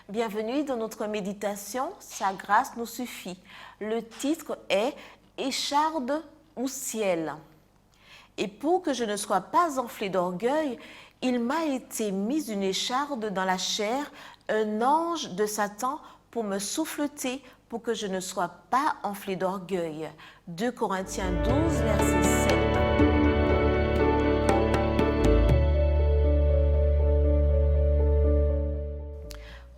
Bienvenue dans notre méditation, Sa grâce nous suffit. Le titre est « Écharde ou ciel ». Et pour que je ne sois pas enflé d'orgueil, il m'a été mis une écharde dans la chair, un ange de Satan pour me souffleter, pour que je ne sois pas enflé d'orgueil. 2 Corinthiens 12, verset 7.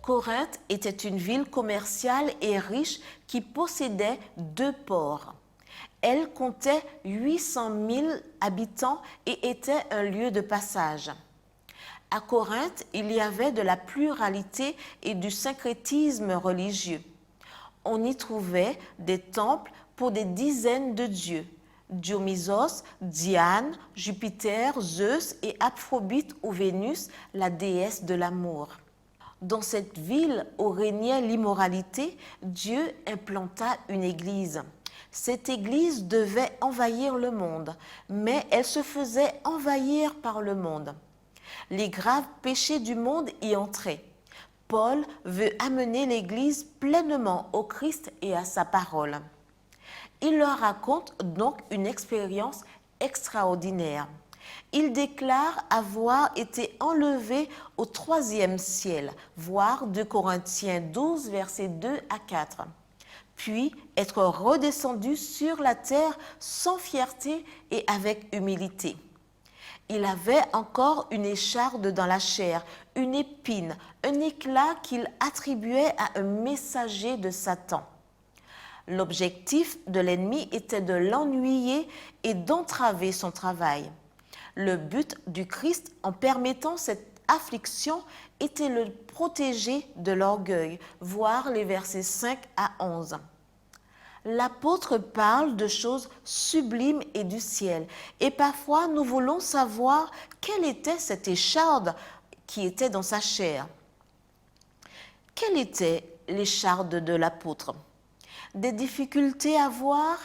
Corinthe était une ville commerciale et riche qui possédait 2 ports. Elle comptait 800 000 habitants et était un lieu de passage. À Corinthe, il y avait de la pluralité et du syncrétisme religieux. On y trouvait des temples pour des dizaines de dieux. Dionysos, Diane, Jupiter, Zeus et Aphrodite ou Vénus, la déesse de l'amour. Dans cette ville où régnait l'immoralité, Dieu implanta une église. Cette église devait envahir le monde, mais elle se faisait envahir par le monde. Les graves péchés du monde y entraient. Paul veut amener l'église pleinement au Christ et à sa parole. Il leur raconte donc une expérience extraordinaire. Il déclare avoir été enlevé au 3e ciel, voir 2 Corinthiens 12, versets 2 à 4. Puis être redescendu sur la terre sans fierté et avec humilité. Il avait encore une écharde dans la chair, une épine, un éclat qu'il attribuait à un messager de Satan. L'objectif de l'ennemi était de l'ennuyer et d'entraver son travail. Le but du Christ en permettant cette affliction était de le protéger de l'orgueil, voir les versets 5 à 11. L'apôtre parle de choses sublimes et du ciel. Et parfois, nous voulons savoir quelle était cette écharde qui était dans sa chair. Quelle était l'écharde de l'apôtre? Des difficultés à voir,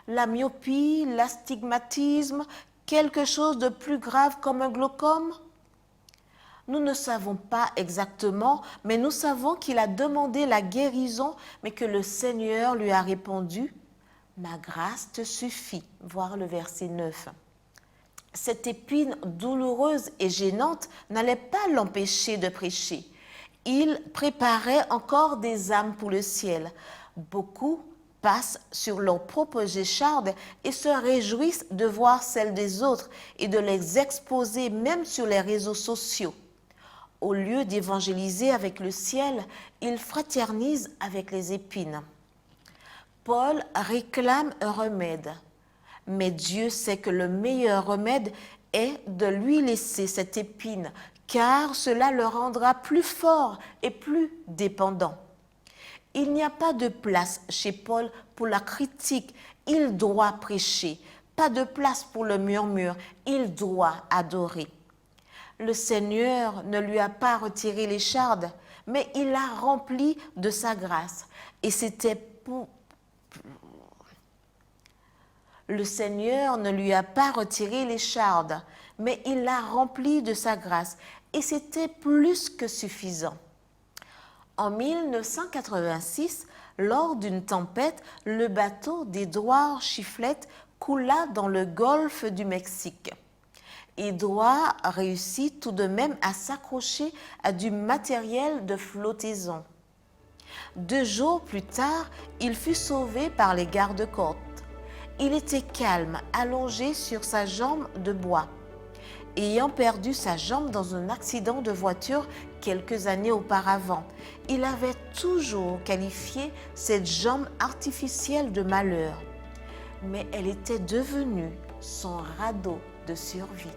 la myopie, l'astigmatisme, quelque chose de plus grave comme un glaucome? Nous ne savons pas exactement, mais nous savons qu'il a demandé la guérison, mais que le Seigneur lui a répondu « Ma grâce te suffit », voir le verset 9. Cette épine douloureuse et gênante n'allait pas l'empêcher de prêcher. Il préparait encore des âmes pour le ciel. Beaucoup passent sur leurs propres échardes et se réjouissent de voir celles des autres et de les exposer même sur les réseaux sociaux. Au lieu d'évangéliser avec le ciel, ils fraternisent avec les épines. Paul réclame un remède, mais Dieu sait que le meilleur remède est de lui laisser cette épine, car cela le rendra plus fort et plus dépendant. Il n'y a pas de place chez Paul pour la critique, il doit prêcher. Pas de place pour le murmure, il doit adorer. Le Seigneur ne lui a pas retiré l'écharde, mais il l'a remplie de sa grâce. Et c'était pour... Le Seigneur ne lui a pas retiré l'écharde, mais il l'a remplie de sa grâce. Et c'était plus que suffisant. En 1986, lors d'une tempête, le bateau d'Édouard Chifflette coula dans le golfe du Mexique. Édouard réussit tout de même à s'accrocher à du matériel de flottaison. 2 jours plus tard, il fut sauvé par les gardes-côtes. Il était calme, allongé sur sa jambe de bois. Ayant perdu sa jambe dans un accident de voiture quelques années auparavant, il avait toujours qualifié cette jambe artificielle de malheur. Mais elle était devenue son radeau de survie.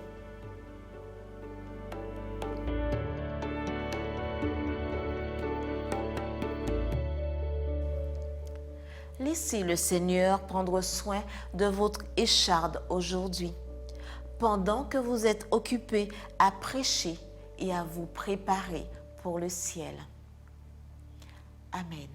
Laissez le Seigneur prendre soin de votre écharde aujourd'hui, pendant que vous êtes occupés à prêcher et à vous préparer pour le ciel. Amen.